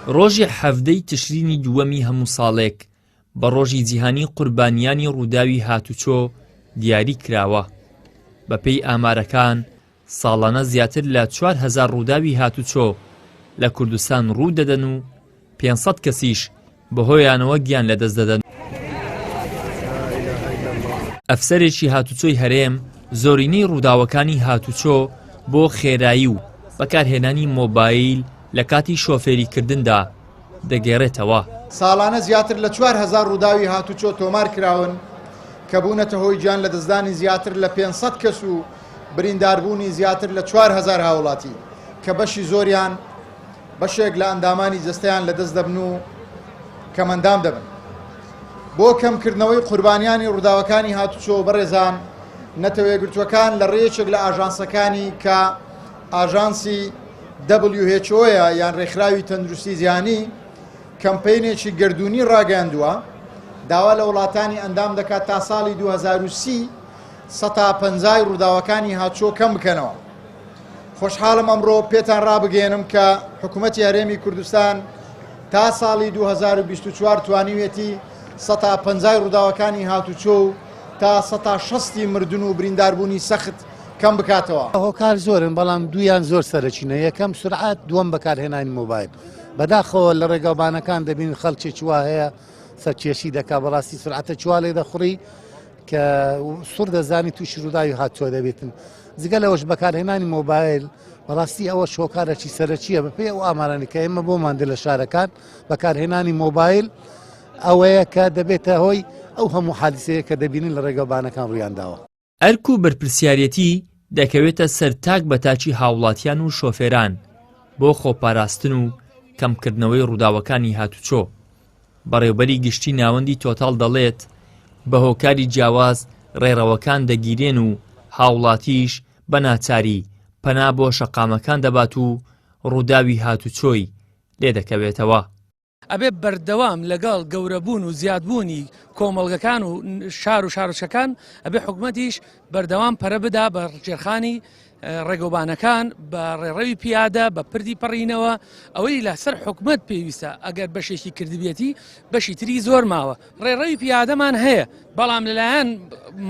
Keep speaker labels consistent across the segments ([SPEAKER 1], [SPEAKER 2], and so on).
[SPEAKER 1] ڕۆژی حەڤدەی تشرینی دووەمی هەموو ساڵێک بە ڕۆژی جیهانی قوربانیانی ڕووداوی هاتوچۆ دیاری کراوە. بەپێی ئامارەکان ساڵانە زیاتر لە 4,000 ڕووداوی هاتوچۆ لە کوردستان ڕوو دەدەن و 500 کەسیش بەهۆیانەوە گیان لەدەست دەدەن. ئەفسەرێکی هاتوچۆی هەرێم زۆرینەی ڕووداوەکانی هاتوچۆ بۆ خێرایی و بەکارهێنانی مۆبایل لە کاتی شۆفێریکردندا دەگێڕێتەوە.
[SPEAKER 2] ساڵانە زیاتر لە 4,000 ڕووداوی هاتوچۆ تۆمار کراون کە بوونەتە هۆی گیان لەدەستدانی زیاتر لە 500 کەس و برینداربوونی زیاتر لە 4,000 هاوڵاتی کە بەشی زۆریان بەشێک لە ئەندامانی جەستەیان لەدەست دەبن و کەمەندام دەبن. بۆ کەمکردنەوەی قوربانیانی ڕووداوەکانی هاتوچۆ بەڕێزان، نەتەوەیەگرتووەکان لە ڕێیەکێک لە ئاژانسەکانی کە ئاژانسی WHO یان ڕێکخراوی تەندروستی جیهانی کەمپەینێکی گردوونی ڕاگەاندووە داوا لە وڵاتانی ئەندام دەکات تا ساڵی 2030 150 ڕووداوەکانی هاتوچۆ کەم بکەنەوە. خۆشحاڵم ئەمڕۆ پێتان ڕابگەێنم کە حکوومەتی هەرێمی کوردستان تا ساڵی 2024 توانیوێتی 150 ڕووداوەکانی هاتوچۆ و تا 160 مردن و برینداربوونی سەخت کەم بکاتەوە.
[SPEAKER 3] هۆکار زۆرن بەڵام دویان زۆر سەرچینە. یەکەم سورعات، دووەم بەکارهێنانی مۆبایل. بەداخەوە لە ڕێگەبانەکان دەبین خەڵکێکی وا هەیە سەرکێشی دەکا بەڕاستی سورعاتە چوا لێ دەخوڕی کە سوور دەزانی تووشی ڕووداوی هاتوچۆ دەبێتن. جگە لەوەش بەکارهێنانی مۆبایل بەڕاستی ئەوە شۆکارێکی سەرەکیە بەپێی ئەو ئامارانی کە ئێمە بۆمان دێ لە شارەکان. بەکارهێنانی مۆبایل ئەوەیە کە دەبێتە هۆی ئەو هەموو حادیسەیە کە دەبینین لە ڕێگەبانەکان ڕوویانداوە.
[SPEAKER 1] ئەرک و بەرپرسیارەتی دەکەوێتە سەرتاک بە تاچی هاوڵاتیان و شۆفێران بۆ خۆپاراستن و کەمکردنەوەی ڕووداوەکانی هاتوچۆ. بەڕێوەبەری گشتی ناوەندی تۆتاڵ دەڵێت بە هۆکاری جیاواز ڕێڕەوەکان دەگیرێن و هاوڵاتیش بە ناچاری پەنا بۆ شەقامەکان دەبات و ڕووداوی هاتوچۆی لێ دەکەوێتەوە.
[SPEAKER 4] ئەبێ بەردەوام لەگەڵ گەورەبوون و زیادبوونی کۆمەڵگەکان و شار و شارچەکان ئەبێ حکوومەتیش بەردەوام پەرە بدا بە ڕێکخراوەکانی ڕێگەوبانەکان بە ڕێڕەوی پیادە بە پردی پەڕینەوە. ئەوەی لەسەر حکوومەت پێویستە ئەگەر بەشێکی کردبێتی بەشی تری زۆر ماوە. ڕێڕەوی پیادەمان هەیە بەڵام لەلایەن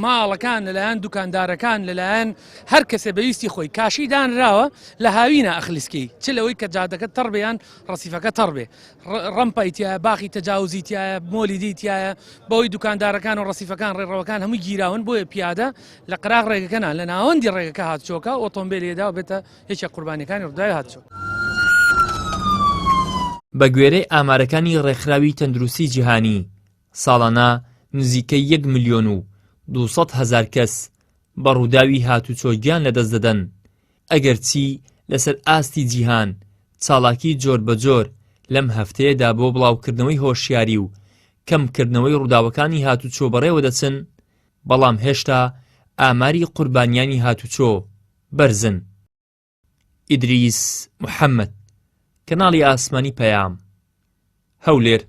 [SPEAKER 4] ماڵەکان، لەلایەن دوکاندارەکان، لەلایەن هەر کەسێ بەویستی خۆی کاشی دانراوە لە هاوینە ئەخلیسکەی چ لەوەی کە جادەکە تەڕبیان ڕەسیفەکە تەڕبێ، ڕەمپایتیایە، باخی تەجاوزیتیایە، مۆلیدیتیایە، بەوەی دوکاندارەکان و ڕەسیفەکان ڕێڕەوەکان هەمووی گیراون. بۆیە پیادە لە قراغ ڕێگەکەنا لە ناوەندی ڕێگەکە هاتوچۆکە ئۆتۆمبیلێدا بێتە یەکێک قوربانیەکانی ڕووداوی هاتوچۆ.
[SPEAKER 1] بە گوێرەی ئامارەکانی ڕێکخراوی تەندروستی جیهانی ساڵانە نزیکەی 1,200,000 کەس بە ڕووداوی هاتوچۆ گیان لەدەست دەدەن. ئەگەرچی لەسەر ئاستی جیهان چاڵاکی جۆر بە جۆر لەم هەفتەیەدا بۆ بڵاوکردنەوەی هۆشیاری و کەمکردنەوەی ڕووداوەکانی هاتوچۆ بەڕێوە دەچن، بەڵام هێشتا ئاماری قوربانیانی هاتوچۆ بەرزن. ئیدریس محەممەد، کەناڵی ئاسمانی پەیام، هەولێر.